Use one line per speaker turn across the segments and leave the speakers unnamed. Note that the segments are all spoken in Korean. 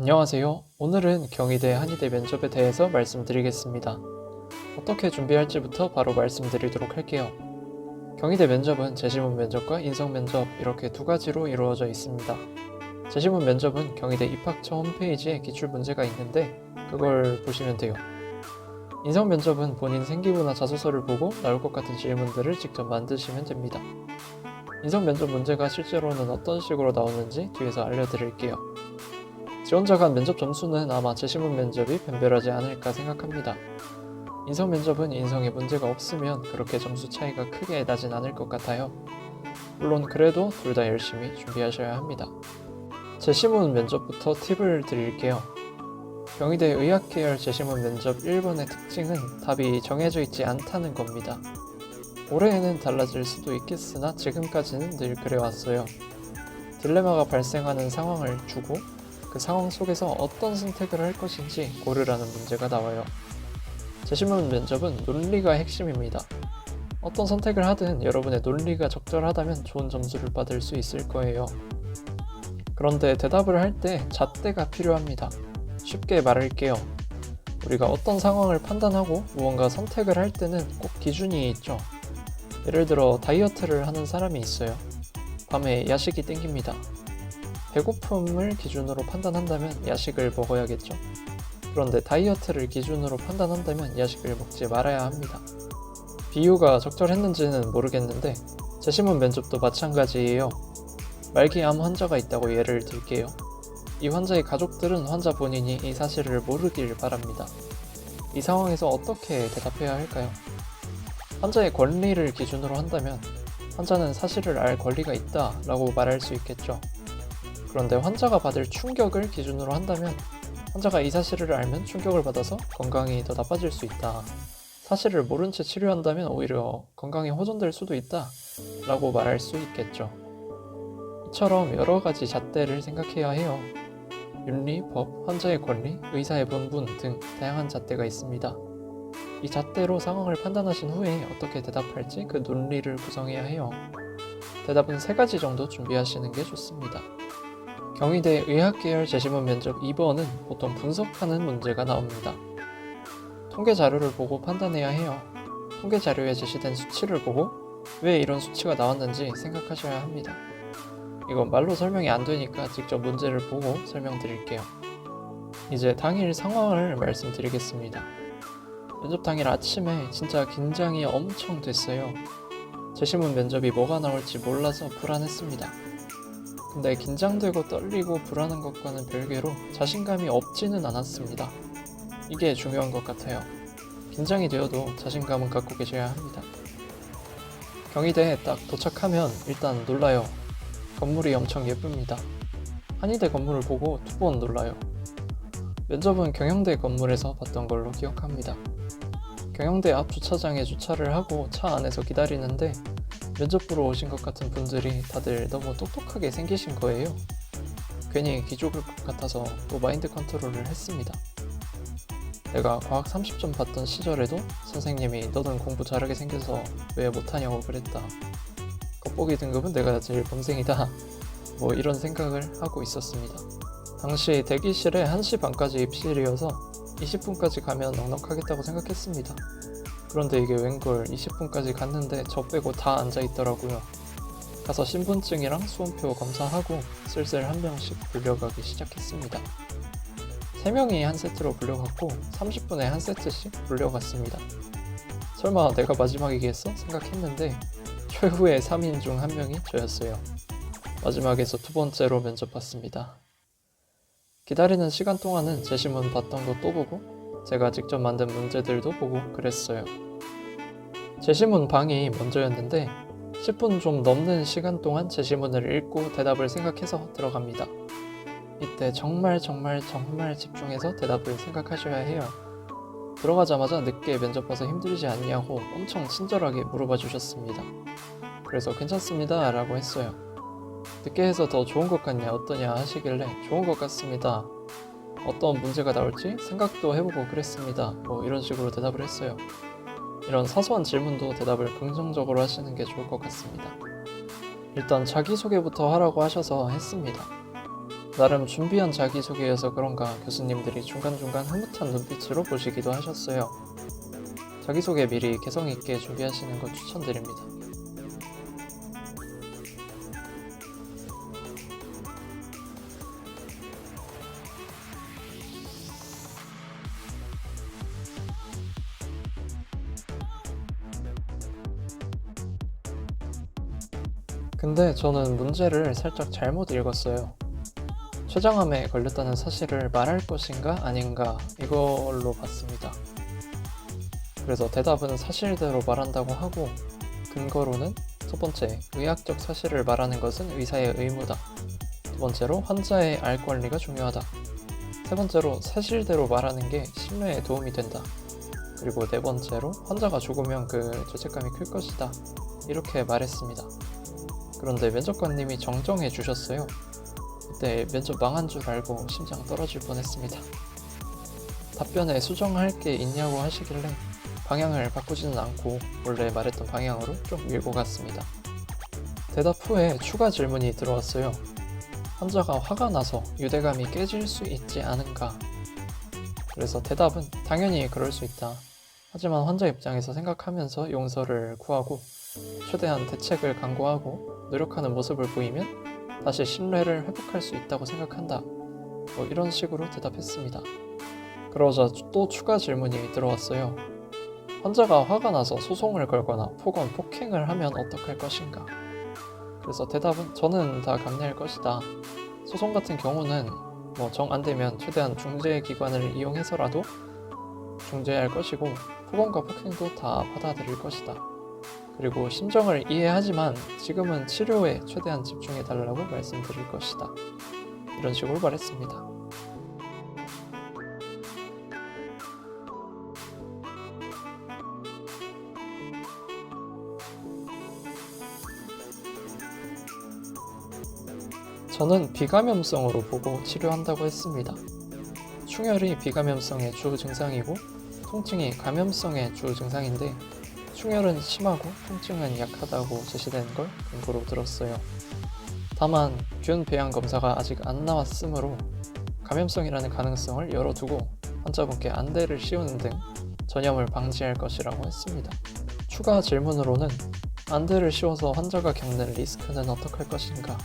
안녕하세요. 오늘은 경희대 한의대 면접에 대해서 말씀드리겠습니다. 어떻게 준비할지부터 바로 말씀드리도록 할게요. 경희대 면접은 제시문 면접과 인성 면접 이렇게 두 가지로 이루어져 있습니다. 제시문 면접은 경희대 입학처 홈페이지에 기출 문제가 있는데 그걸 보시면 돼요. 인성 면접은 본인 생기부나 자소서를 보고 나올 것 같은 질문들을 직접 만드시면 됩니다. 인성 면접 문제가 실제로는 어떤 식으로 나오는지 뒤에서 알려드릴게요. 지원자 간 면접 점수는 아마 제시문 면접이 변별하지 않을까 생각합니다. 인성 면접은 인성에 문제가 없으면 그렇게 점수 차이가 크게 나진 않을 것 같아요. 물론 그래도 둘 다 열심히 준비하셔야 합니다. 제시문 면접부터 팁을 드릴게요. 경희대 의학계열 제시문 면접 1번의 특징은 답이 정해져 있지 않다는 겁니다. 올해에는 달라질 수도 있겠으나 지금까지는 늘 그래왔어요. 딜레마가 발생하는 상황을 주고 그 상황 속에서 어떤 선택을 할 것인지 고르라는 문제가 나와요. 제시문 면접은 논리가 핵심입니다. 어떤 선택을 하든 여러분의 논리가 적절하다면 좋은 점수를 받을 수 있을 거예요. 그런데 대답을 할 때 잣대가 필요합니다. 쉽게 말할게요. 우리가 어떤 상황을 판단하고 무언가 선택을 할 때는 꼭 기준이 있죠. 예를 들어 다이어트를 하는 사람이 있어요. 밤에 야식이 땡깁니다. 배고픔을 기준으로 판단한다면 야식을 먹어야겠죠. 그런데 다이어트를 기준으로 판단한다면 야식을 먹지 말아야 합니다. 비유가 적절했는지는 모르겠는데 제시문 면접도 마찬가지예요. 말기암 환자가 있다고 예를 들게요. 이 환자의 가족들은 환자 본인이 이 사실을 모르길 바랍니다. 이 상황에서 어떻게 대답해야 할까요? 환자의 권리를 기준으로 한다면 환자는 사실을 알 권리가 있다 라고 말할 수 있겠죠. 그런데 환자가 받을 충격을 기준으로 한다면 환자가 이 사실을 알면 충격을 받아서 건강이 더 나빠질 수 있다. 사실을 모른 채 치료한다면 오히려 건강이 호전될 수도 있다 라고 말할 수 있겠죠. 이처럼 여러 가지 잣대를 생각해야 해요. 윤리, 법, 환자의 권리, 의사의 본분 등 다양한 잣대가 있습니다. 이 잣대로 상황을 판단하신 후에 어떻게 대답할지 그 논리를 구성해야 해요. 대답은 3가지 정도 준비하시는 게 좋습니다. 경희대 의학계열 제시문 면접 2번은 보통 분석하는 문제가 나옵니다. 통계 자료를 보고 판단해야 해요. 통계 자료에 제시된 수치를 보고 왜 이런 수치가 나왔는지 생각하셔야 합니다. 이건 말로 설명이 안 되니까 직접 문제를 보고 설명드릴게요. 이제 당일 상황을 말씀드리겠습니다. 면접 당일 아침에 진짜 긴장이 엄청 됐어요. 제시문 면접이 뭐가 나올지 몰라서 불안했습니다. 근데 긴장되고 떨리고 불안한 것과는 별개로 자신감이 없지는 않았습니다. 이게 중요한 것 같아요. 긴장이 되어도 자신감은 갖고 계셔야 합니다. 경희대에 딱 도착하면 일단 놀라요. 건물이 엄청 예쁩니다. 한의대 건물을 보고 2번 놀라요. 면접은 경영대 건물에서 봤던 걸로 기억합니다. 경영대 앞 주차장에 주차를 하고 차 안에서 기다리는데 면접 보러 오신 것 같은 분들이 다들 너무 똑똑하게 생기신 거예요. 괜히 기죽을 것 같아서 또 마인드 컨트롤을 했습니다. 내가 과학 30점 받던 시절에도 선생님이 너는 공부 잘하게 생겨서 왜 못하냐고 그랬다. 겉보기 등급은 내가 제일 범생이다. 뭐 이런 생각을 하고 있었습니다. 당시 대기실에 1시 반까지 입실이어서 20분까지 가면 넉넉하겠다고 생각했습니다. 그런데 이게 웬걸 20분까지 갔는데 저 빼고 다 앉아있더라고요. 가서 신분증이랑 수험표 검사하고 슬슬 한 명씩 불려가기 시작했습니다. 3명이 한 세트로 불려갔고 30분에 한 세트씩 불려갔습니다. 설마 내가 마지막이겠어? 생각했는데 최후의 3인 중 1명이 저였어요. 마지막에서 2번째로 면접 봤습니다. 기다리는 시간 동안은 제시문 봤던 거 또 보고 제가 직접 만든 문제들도 보고 그랬어요. 제시문 방이 먼저였는데 10분 좀 넘는 시간 동안 제시문을 읽고 대답을 생각해서 들어갑니다. 이때 정말 집중해서 대답을 생각하셔야 해요. 들어가자마자 늦게 면접 봐서 힘들지 않냐고 엄청 친절하게 물어봐 주셨습니다. 그래서 괜찮습니다 라고 했어요. 늦게 해서 더 좋은 것 같냐 어떠냐 하시길래 좋은 것 같습니다. 어떤 문제가 나올지 생각도 해보고 그랬습니다. 뭐 이런 식으로 대답을 했어요. 이런 사소한 질문도 대답을 긍정적으로 하시는 게 좋을 것 같습니다. 일단 자기소개부터 하라고 하셔서 했습니다. 나름 준비한 자기소개여서 그런가 교수님들이 중간중간 흐뭇한 눈빛으로 보시기도 하셨어요. 자기소개 미리 개성있게 준비하시는 거 추천드립니다. 근데 저는 문제를 살짝 잘못 읽었어요. 췌장암에 걸렸다는 사실을 말할 것인가 아닌가 이걸로 봤습니다. 그래서 대답은 사실대로 말한다고 하고, 근거로는 첫 번째, 의학적 사실을 말하는 것은 의사의 의무다. 두 번째로, 환자의 알 권리가 중요하다. 세 번째로, 사실대로 말하는 게 신뢰에 도움이 된다. 그리고 네 번째로, 환자가 죽으면 그 죄책감이 클 것이다. 이렇게 말했습니다. 그런데 면접관님이 정정해 주셨어요. 그때 면접 망한 줄 알고 심장 떨어질 뻔했습니다. 답변에 수정할 게 있냐고 하시길래 방향을 바꾸지는 않고 원래 말했던 방향으로 좀 밀고 갔습니다. 대답 후에 추가 질문이 들어왔어요. 환자가 화가 나서 유대감이 깨질 수 있지 않은가? 그래서 대답은 당연히 그럴 수 있다. 하지만 환자 입장에서 생각하면서 용서를 구하고 최대한 대책을 강구하고 노력하는 모습을 보이면 다시 신뢰를 회복할 수 있다고 생각한다. 이런 식으로 대답했습니다. 그러자 또 추가 질문이 들어왔어요. 환자가 화가 나서 소송을 걸거나 폭언, 폭행을 하면 어떡할 것인가? 그래서 대답은 저는 다 감내할 것이다. 소송 같은 경우는 정 안 되면 최대한 중재기관을 이용해서라도 중재할 것이고 폭언과 폭행도 다 받아들일 것이다. 그리고 심정을 이해하지만 지금은 치료에 최대한 집중해달라고 말씀드릴 것이다. 이런 식으로 말했습니다. 저는 비감염성으로 보고 치료한다고 했습니다. 충혈이 비감염성의 주 증상이고 통증이 감염성의 주 증상인데 충혈은 심하고 통증은 약하다고 제시되는 걸 근거로 들었어요. 다만 균 배양 검사가 아직 안 나왔으므로 감염성이라는 가능성을 열어두고 환자분께 안대를 씌우는 등 전염을 방지할 것이라고 했습니다. 추가 질문으로는 안대를 씌워서 환자가 겪는 리스크는 어떡할 것인가?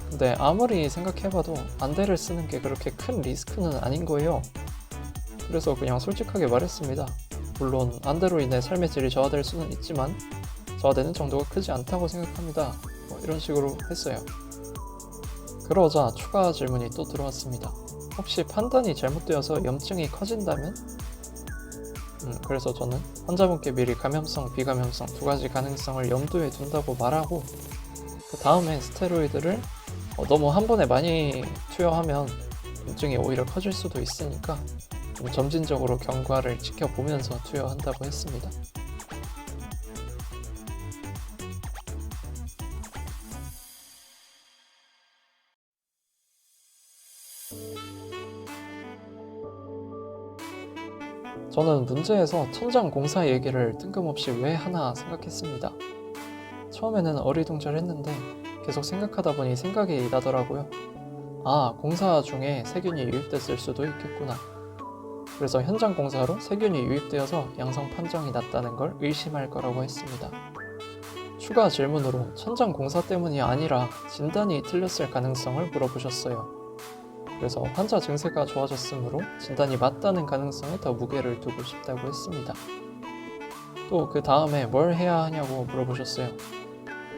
근데 아무리 생각해봐도 안대를 쓰는 게 그렇게 큰 리스크는 아닌 거예요. 그래서 그냥 솔직하게 말했습니다. 물론 안대로 인해 삶의 질이 저하될 수는 있지만 저하되는 정도가 크지 않다고 생각합니다. 이런 식으로 했어요. 그러자 추가 질문이 또 들어왔습니다. 혹시 판단이 잘못되어서 염증이 커진다면? 그래서 저는 환자분께 미리 감염성, 비감염성 두 가지 가능성을 염두에 둔다고 말하고 그 다음에 스테로이드를 너무 한 번에 많이 투여하면 염증이 오히려 커질 수도 있으니까 좀 점진적으로 경과를 지켜보면서 투여한다고 했습니다. 저는 문제에서 천장 공사 얘기를 뜬금없이 왜 하나 생각했습니다. 처음에는 어리둥절했는데 계속 생각하다 보니 생각이 나더라고요. 공사 중에 세균이 유입됐을 수도 있겠구나. 그래서 현장 공사로 세균이 유입되어서 양성 판정이 났다는 걸 의심할 거라고 했습니다. 추가 질문으로 천장 공사 때문이 아니라 진단이 틀렸을 가능성을 물어보셨어요. 그래서 환자 증세가 좋아졌으므로 진단이 맞다는 가능성에 더 무게를 두고 싶다고 했습니다. 또 그 다음에 뭘 해야 하냐고 물어보셨어요.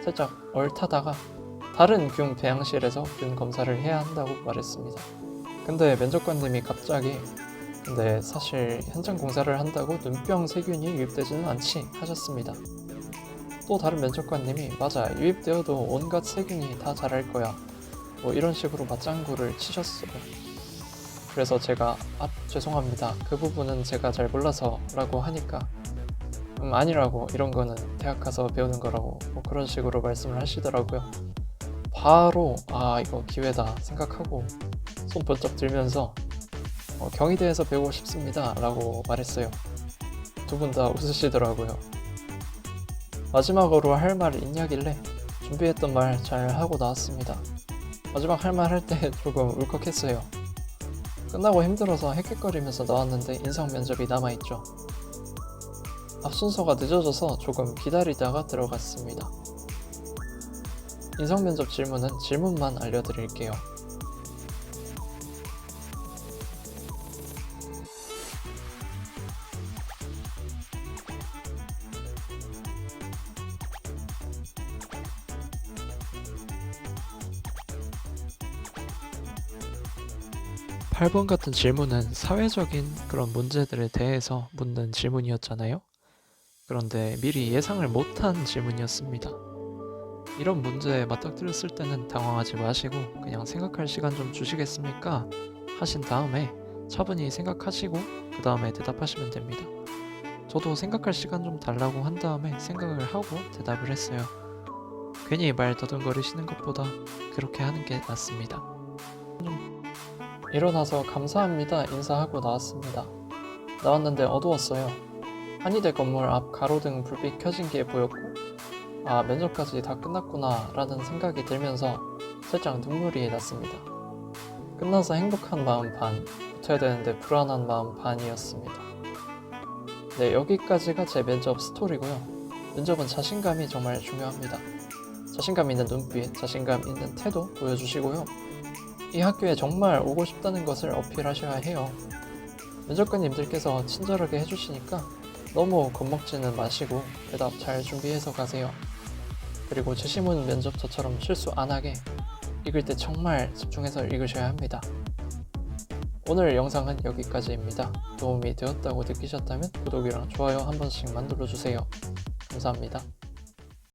살짝 얼타다가 다른 균 배양실에서 균 검사를 해야 한다고 말했습니다. 근데 면접관님이 갑자기 근데 사실 현장 공사를 한다고 눈병 세균이 유입되지는 않지 하셨습니다. 또 다른 면접관님이 맞아, 유입되어도 온갖 세균이 다 자랄 거야. 이런 식으로 맞장구를 치셨어요. 그래서 제가 죄송합니다. 그 부분은 제가 잘 몰라서 라고 하니까 아니라고, 이런 거는 대학 가서 배우는 거라고 그런 식으로 말씀을 하시더라고요. 바로 이거 기회다 생각하고 손 번쩍 들면서 경희대에서 배우고 싶습니다 라고 말했어요. 두 분 다 웃으시더라고요. 마지막으로 할 말 있냐길래 준비했던 말 잘 하고 나왔습니다. 마지막 할 말 할 때 조금 울컥했어요. 끝나고 힘들어서 헥헥거리면서 나왔는데 인성 면접이 남아있죠. 앞 순서가 늦어져서 조금 기다리다가 들어갔습니다. 인성 면접 질문은 질문만 알려드릴게요. (8번) 같은 질문은 사회적인 그런 문제들에 대해서 묻는 질문이었잖아요. 그런데 미리 예상을 못한 질문이었습니다. 이런 문제에 맞닥뜨렸을 때는 당황하지 마시고 그냥 생각할 시간 좀 주시겠습니까? 하신 다음에 차분히 생각하시고 그 다음에 대답하시면 됩니다. 저도 생각할 시간 좀 달라고 한 다음에 생각을 하고 대답을 했어요. 괜히 말 더듬거리시는 것보다 그렇게 하는 게 낫습니다. 일어나서 감사합니다 인사하고 나왔습니다. 나왔는데 어두웠어요. 한의대 건물 앞 가로등 불빛 켜진 게 보였고 아 면접까지 다 끝났구나 라는 생각이 들면서 살짝 눈물이 났습니다. 끝나서 행복한 마음 반, 붙어야 되는데 불안한 마음 반이었습니다. 네, 여기까지가 제 면접 스토리고요. 면접은 자신감이 정말 중요합니다. 자신감 있는 눈빛, 자신감 있는 태도 보여주시고요. 이 학교에 정말 오고 싶다는 것을 어필하셔야 해요. 면접관님들께서 친절하게 해주시니까 너무 겁먹지는 마시고 대답 잘 준비해서 가세요. 그리고 재시문 면접 저처럼 실수 안 하게 읽을 때 정말 집중해서 읽으셔야 합니다. 오늘 영상은 여기까지입니다. 도움이 되었다고 느끼셨다면 구독이랑 좋아요 한 번씩만 눌러주세요. 감사합니다.